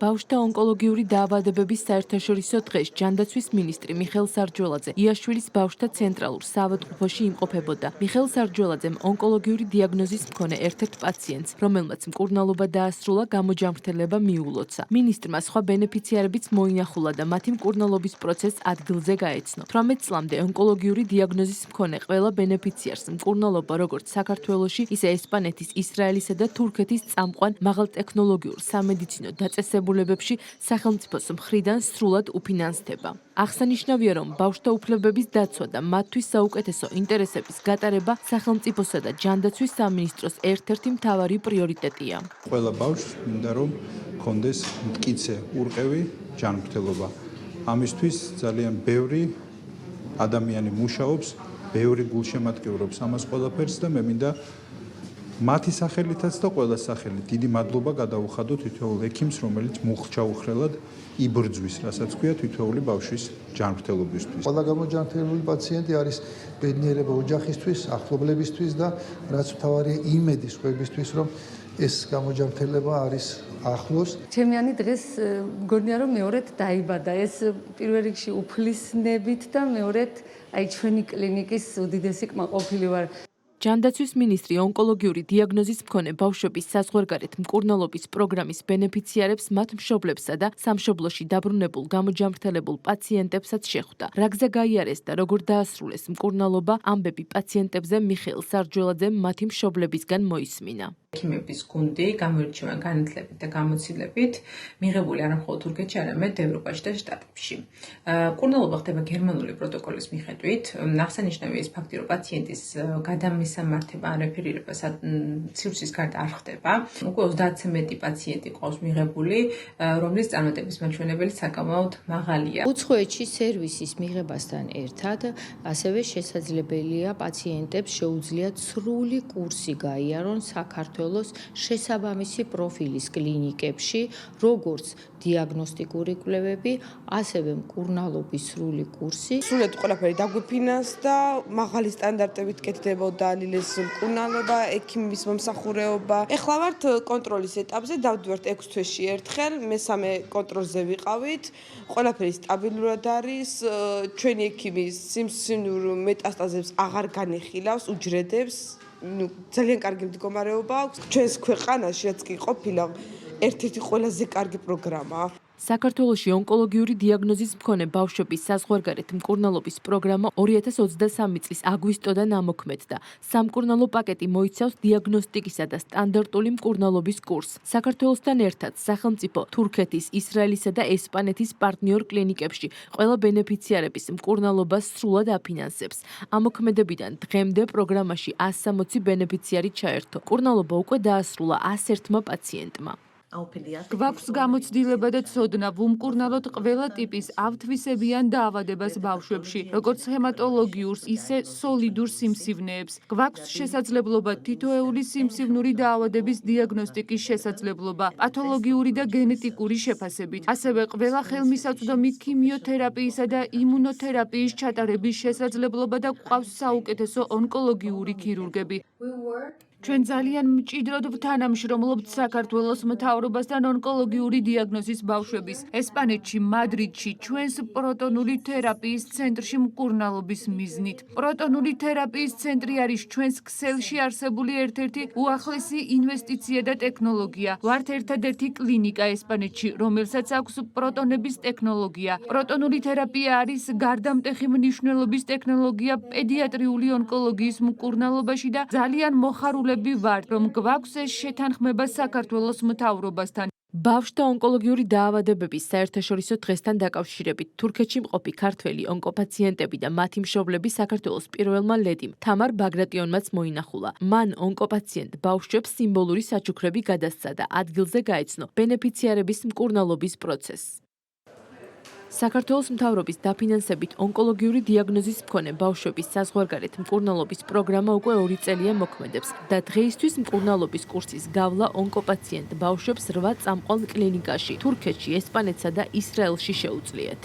ბავშვთა ონკოლოგიური დაავადებების საერთაშორისო დღეს ჯანდაცვის მინისტრი მიხეილ სარჯველაძე იაშვილის ბავშვთა ცენტრალურ საავადმყოფოში იმყოფებოდა. მიხეილ სარჯველაძემ ონკოლოგიური დიაგნოზის მქონე ერთ-ერთ პაციენტს, რომელმაც მკურნალობა დაასრულა, გამოჯანმრთელება მიულოცა. მინისტრმა სხვა ბენეფიციარებიც მოინახულა და მათი მკურნალობის პროცესს ადგილზე გაეცნო. 18 წლამდე ონკოლოგიური დიაგნოზის მქონე ყველა ბენეფიციარს მკურნალობა როგორც საქართველოში, ისე ესპანეთის, ისრაელისა და თურქეთის წამყვან მაღალტექნოლოგიურ სამედიცინო დაწესებულებებში სახელმწიფოს მხრიდან სრულად უფინანსდება. აღსანიშნავია, რომ ბავშვთა უფლებების დაცვა და მათთვის საუკეთესო ინტერესების გატარება სახელმწიფოსა და ჯანდაცვის სამინისტროს ერთ-ერთი მთავარი პრიორიტეტია. ყველა ბავშვს მინდა რომ ჰქონდეს მტკიცე ურყევი ჯანმრთელობა. ამისთვის ძალიან ბევრი ადამიანი მუშაობს, ბევრი გულშემატკივრობს ამას ყველაფერს და მე მინდა მათი სახელითაც და ყველა სახელით დიდი მადლობა გადაუხადო თითოეულ ექიმს, რომელიც მუხჩაუხრელად იბრძვის, რასაც ქვია თითოეული ბავშვის ჯანმრთელობისთვის. ყველა გამოჯანმრთელებული პაციენტი არის ბედნიერება ოჯახისთვის, ახლობლებისთვის და რაც მთავარია იმედი სხვებისთვის, რომ ეს გამოჯანმრთელება არის ახლოს. ჩემიანი დღეს მგონია რომ მეორედ დაიბადა. ეს პირველ რიგში უფლისნებით და მეორედ აი ჩვენი კლინიკის უდიდესი კმაყოფილი ვარ. ჯანდაცვის მინისტრი ონკოლოგიური დიაგნოზის მქონე ბავშვების საზღვარგარეთ მკურნალობის პროგრამის ბენეფიციარებს, მათ მშობლებსა და სამშობლოში დაბრუნებულ გამოჯანმრთელებულ პაციენტებსაც შეხვდა. რა გზა გაიარეს და როგორ დაასრულეს მკურნალობა, ამბები პაციენტებზე მიხეილ სარჯველაძემ მათი მშობლებისგან მოისმინა. ექიმების გუნდი გამოირჩევა განათლებით და გამოცდილებით, მიღებული არა მხოლოდ თურქეთში, არამედ ევროპაში და შტატებში. მკურნალობა ხდება გერმანული პროტოკოლის მიხედვით. აღსანიშნავია ის ფაქტი, რომ პაციენტის გადამისამართება ან რეფერირება სივრცის გარდა არ ხდება. უკვე 30-ზე მეტი პაციენტი ყავს მიღებული, რომლის წარმატების მაჩვენებელი საკმაოდ მაღალია. უცხოეთში სერვისის მიღებასთან ერთად ასევე შესაძლებელია პაციენტებს შეუძლიათ სრული კურსი გაიარონ საქართველოს შესაბამისი პროფილის კლინიკებში, როგორც დიაგნოსტიკური კვლევები, ასევე მკურნალობის სრული კურსი. სრულად ყველაფერი დაგვიფინანსდა, მაღალი სტანდარტებით კეთდებოდა ლილეს მკურნალობა, ექიმის მომსახურეობა. ეხლა ვართ კონტროლის ეტაპზე, დავდივართ 6 თვეში ერთხელ, მესამე კონტროლზე ვიყავით. ყველაფერი სტაბილურად არის, ჩვენი ექიმი სიმსივნურ მეტასტაზებს აღარ განეხილავს, უჯრედებს. ძალიან კარგი მდგომარეობა აქვს. ჩვენს ქვეყანაში რაც კი ყოფილა ერთ-ერთი ყველაზე კარგი პროგრამაა. საქართველოში ონკოლოგიური დიაგნოზის მქონე ბავშვების საზღვარგარეთ მკურნალობის პროგრამა 2023 წლის აგვისტოდან ამოქმედდა. სამკურნალო პაკეტი მოიცავს დიაგნოსტიკისა და სტანდარტული მკურნალობის კურსს. საქართველოსთან ერთად სახელმწიფო თურქეთის, ისრაელისა და ესპანეთის პარტნიორ კლინიკებში ყველა ბენეფიციარების მკურნალობას სრულად აფინანსებს. ამოქმედებიდან დღემდე პროგრამაში 160 ბენეფიციარი ჩაერთო. მკურნალობა უკვე დაასრულა 101 პაციენტმა. გვაქვს გამოცდილება და ცოდნა ვუმკურნალოთ ყველა ტიპის ავთვისებიან დაავადებას ბავშვებში, როგორც ჰემატოლოგიურს, ისე სოლიდურ სიმსივნეებს. გვაქვს შესაძლებლობა თითოეული სიმსივნური დაავადების დიაგნოსტიკის შესაძლებლობა, პათოლოგიური და გენეტიკური შეფასებით. ასევე ყველა ხელმისაწვდომი ქიმიოთერაპიისა და იმუნოთერაპიის ჩატარების შესაძლებლობა და გვყავს საუკეთესო ონკოლოგიური ქირურგები. ჩვენ ძალიან მჭიდროდ ვთანამშრომლობთ საქართველოს მთავრობასთან ონკოლოგიური დიაგნოზის ბავშვების. ესპანეთში, მადრიდში, ჩვენს პროტონული თერაპიის ცენტრში მკურნალობის მიზნით. პროტონული თერაპიის ცენტრი არის ჩვენს ქსელში არსებული ერთ-ერთი უახლესი ინვესტიცია და ტექნოლოგია. ვართ ერთადერთი კლინიკა ესპანეთში, რომელსაც აქვს პროტონების ტექნოლოგია. პროტონული თერაპია არის გარდამტეხი მნიშვნელობის ტექნოლოგია პედიატრიული ონკოლოგიის მკურნალობაში და ძალიან მოხარულები ვართ, რომ გვაქვს ეს შეთანხმება საქართველოს მთავრობასთან. ბავშვთა ონკოლოგიური დაავადებების საერთაშორისო დღესთან დაკავშირებით თურქეთში მყოფი ქართველი ონკოპაციენტები და მათი მშობლები საქართველოს პირველმა ლედიმ თამარ ბაგრატიონმაც მოინახულა. მან ონკოპაციენტ ბავშვებს სიმბოლური საჩუქრები გადასცა და ადგილზე გაეცნო ბენეფიციარების მკურნალობის პროცესს. საქართველოს მთავრობის დაფინანსებით ონკოლოგიური დიაგნოზის მქონე ბავშვების საზღვარგარეთ მკურნალობის პროგრამა უკვე 2 წელია მოქმედებს და დღეისთვის მკურნალობის კურსის გავლა ონკოპაციენტ ბავშვებს 8 წამყვან კლინიკაში, თურქეთში, ესპანეთსა და ისრაელში შეუძლიათ.